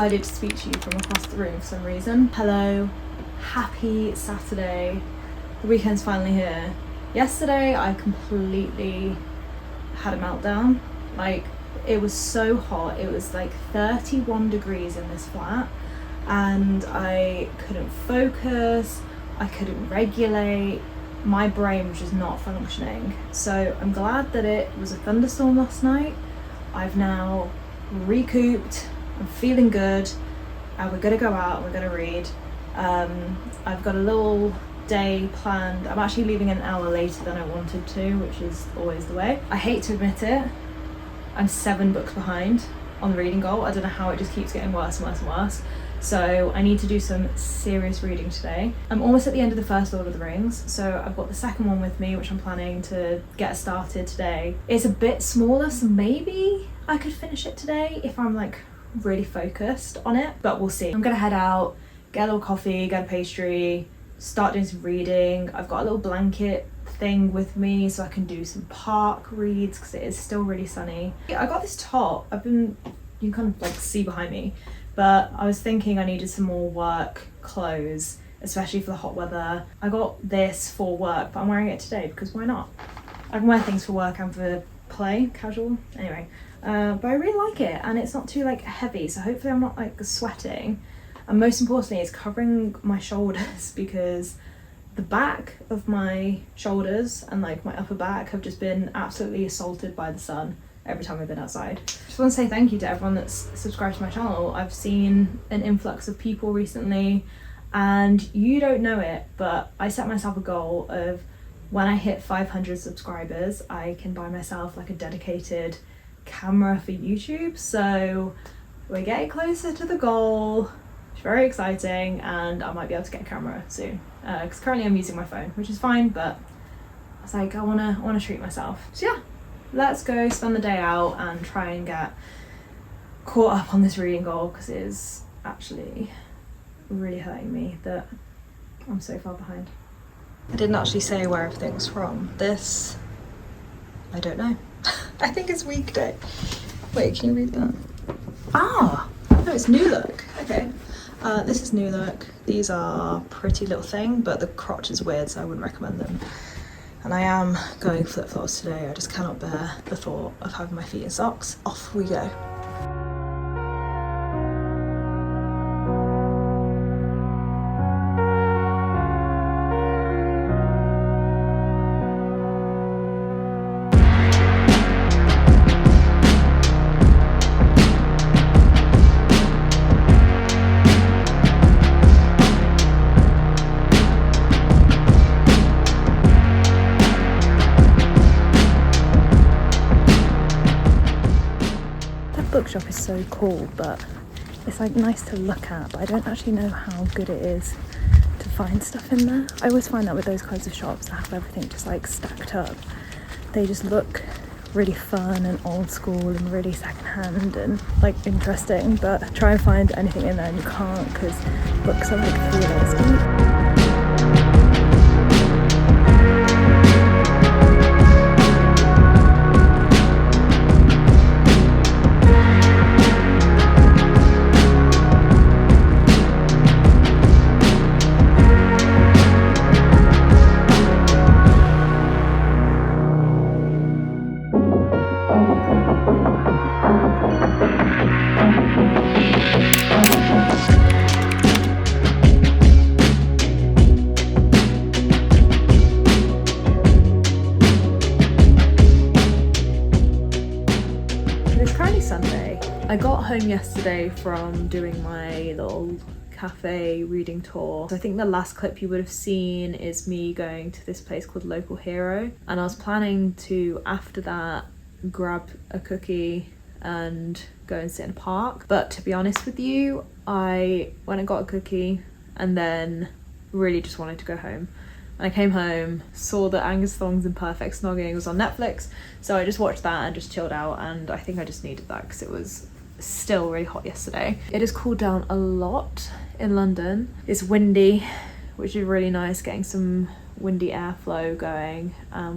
decided to speak to you from across the room for some reason. Hello, happy Saturday. The weekend's finally here. Yesterday I completely had a meltdown. Like, it was so hot. It was like 31 degrees in this flat and I couldn't focus, I couldn't regulate, my brain was just not functioning. So I'm glad that it was a thunderstorm last night. I've now recouped, I'm feeling good, and we're gonna go out, we're gonna read. I've got a little day planned. I'm actually leaving an hour later than I wanted to, which is always the way. I hate to admit it, I'm 7 books behind on the reading goal. I don't know how it just keeps getting worse and worse and worse. So I need to do some serious reading today. I'm almost at the end of the first Lord of the Rings, so I've got the second one with me, which I'm planning to get started today. It's a bit smaller, so maybe I could finish it today if I'm like really focused on it, but we'll see. I'm gonna head out, get a little coffee, get a pastry, start doing some reading. I've got a little blanket thing with me so I can do some park reads because it is still really sunny. I got this top, you can kind of like see behind me, but I was thinking I needed some more work clothes, especially for the hot weather. I got this for work, but I'm wearing it today because why not? I can wear things for work and for play, casual, anyway. But I really like it and it's not too like heavy, so hopefully I'm not like sweating. And most importantly, it's covering my shoulders because the back of my shoulders and like my upper back have just been absolutely assaulted by the sun every time I've been outside. Just want to say thank you to everyone that's subscribed to my channel. I've seen an influx of people recently and you don't know it, but I set myself a goal of when I hit 500 subscribers, I can buy myself like a dedicated camera for YouTube. So we're getting closer to the goal. It's very exciting and I might be able to get a camera soon because currently I'm using my phone, which is fine, but I was like, I wanna treat myself. So yeah, let's go spend the day out and try and get caught up on this reading goal because it is actually really hurting me that I'm so far behind. I didn't actually say where everything's from. This, I don't know. I think it's weekday. Wait, can you read that? Ah, no, it's New Look. Okay. This is New Look. These are Pretty Little Thing, but the crotch is weird, so I wouldn't recommend them. And I am going flip-flops today. I just cannot bear the thought of having my feet in socks. Off we go. Bookshop is so cool, but it's like nice to look at, but I don't actually know how good it is to find stuff in there. I always find that with those kinds of shops that have everything just like stacked up, they just look really fun and old school and really secondhand and like interesting, but try and find anything in there and you can't because books are like 3 layers deep. I got home yesterday from doing my little cafe reading tour. So I think the last clip you would have seen is me going to this place called Local Hero, and I was planning to, after that, grab a cookie and go and sit in a park. But to be honest with you, I went and got a cookie and then really just wanted to go home. And I came home, saw that Angus Thongs and Perfect Snogging was on Netflix, so I just watched that and just chilled out, and I think I just needed that because it was still really hot yesterday. It has cooled down a lot in London. It's windy, which is really nice, getting some windy airflow going.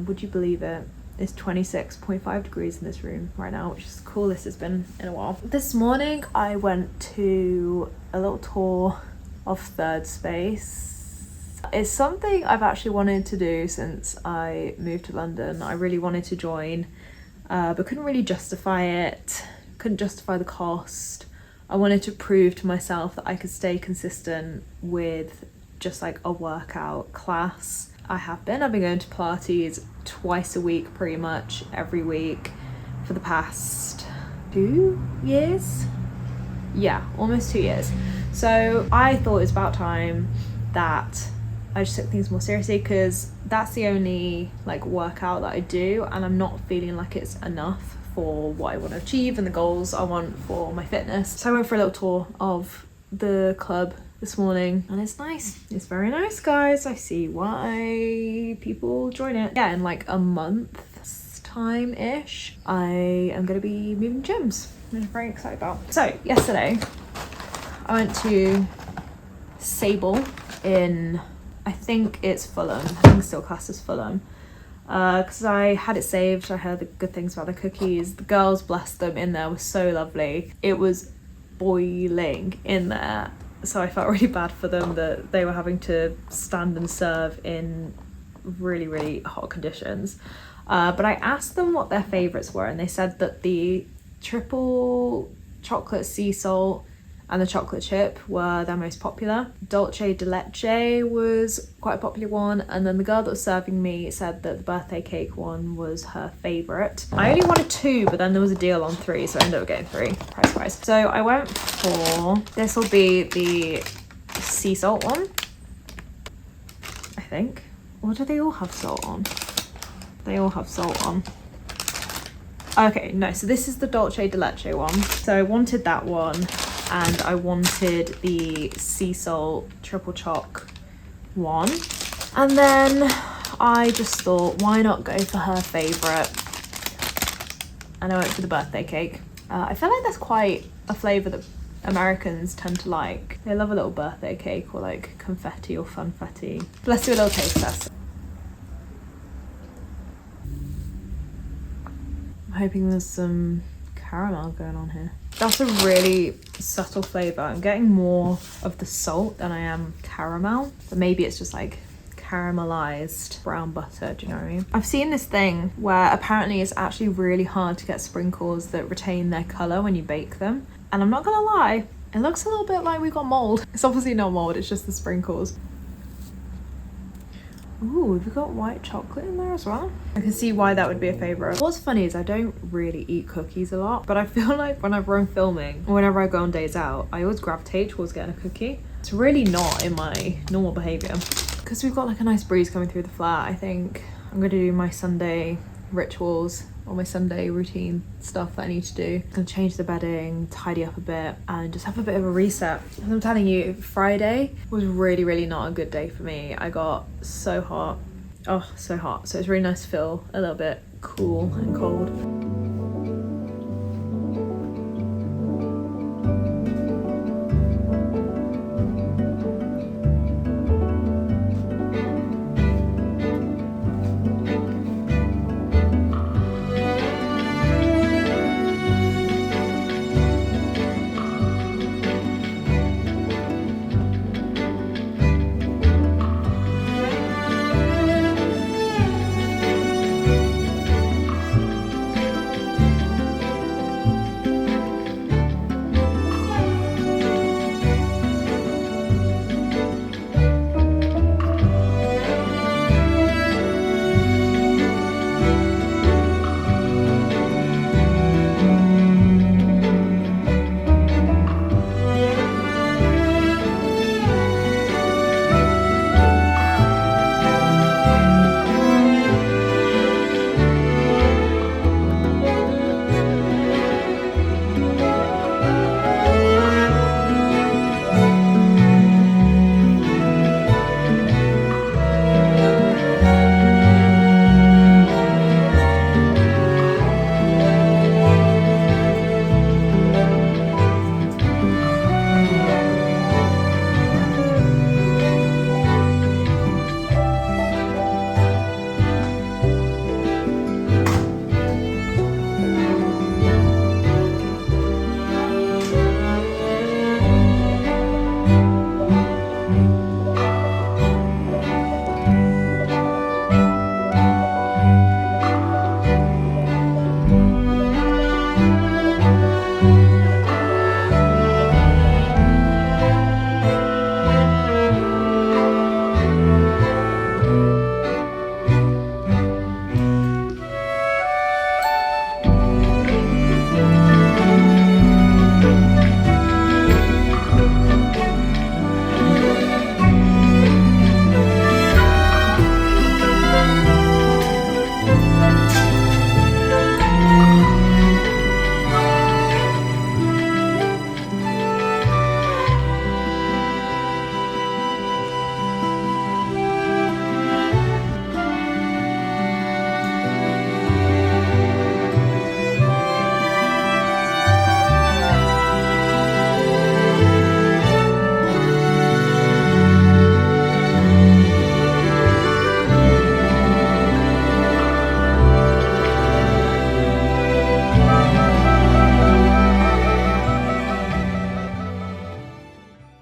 Would you believe it? It's 26.5 degrees in this room right now, which is the coolest it's been in a while. This morning I went to a little tour of Third Space. It's something I've actually wanted to do since I moved to London. I really wanted to join, but couldn't really justify it, couldn't justify the cost. I wanted to prove to myself that I could stay consistent with just like a workout class. I've been going to Pilates twice a week, pretty much every week for the past 2 years. Yeah, almost 2 years. So I thought it was about time that I just took things more seriously, because that's the only like workout that I do, and I'm not feeling like it's enough for what I want to achieve and the goals I want for my fitness. So I went for a little tour of the club this morning, and it's nice. It's very nice, guys. I see why people join it. Yeah, in like a month's time-ish, I am going to be moving gyms, which I'm very excited about. So yesterday I went to Sable in, I think it's Fulham. I think it's still classed as Fulham. Because I had it saved. I heard the good things about the cookies. The girls, bless them, in there were so lovely. It was boiling in there, so I felt really bad for them that they were having to stand and serve in really, really hot conditions. But I asked them what their favourites were, and they said that the triple chocolate sea salt and the chocolate chip were their most popular. Dolce de leche was quite a popular one, and then the girl that was serving me said that the birthday cake one was her favourite. I only wanted 2, but then there was a deal on 3, so I ended up getting 3, price wise. So I went for, this will be the sea salt one, I think. Or do they all have salt on? They all have salt on. Okay, no, so this is the Dolce de leche one. So I wanted that one, and I wanted the sea salt triple choc one. And then I just thought, why not go for her favourite? And I went for the birthday cake. I feel like that's quite a flavour that Americans tend to like. They love a little birthday cake, or like confetti or funfetti. Let's do a little taste test. I'm hoping there's some caramel going on here. That's a really subtle flavour. I'm getting more of the salt than I am caramel. But maybe it's just like caramelized brown butter, do you know what I mean? I've seen this thing where apparently it's actually really hard to get sprinkles that retain their colour when you bake them. And I'm not gonna lie, it looks a little bit like we got mould. It's obviously not mould, it's just the sprinkles. Ooh, we've got white chocolate in there as well. I can see why that would be a favourite. What's funny is I don't really eat cookies a lot, but I feel like whenever I'm filming, or whenever I go on days out, I always gravitate towards getting a cookie. It's really not in my normal behaviour. Because we've got like a nice breeze coming through the flat, I think I'm going to do my Sunday rituals, or my Sunday routine stuff that I need to do. I'm gonna change the bedding, tidy up a bit, and just have a bit of a reset. As I'm telling you, Friday was really, really not a good day for me. I got so hot. Oh, so hot. So it's really nice to feel a little bit cool and cold.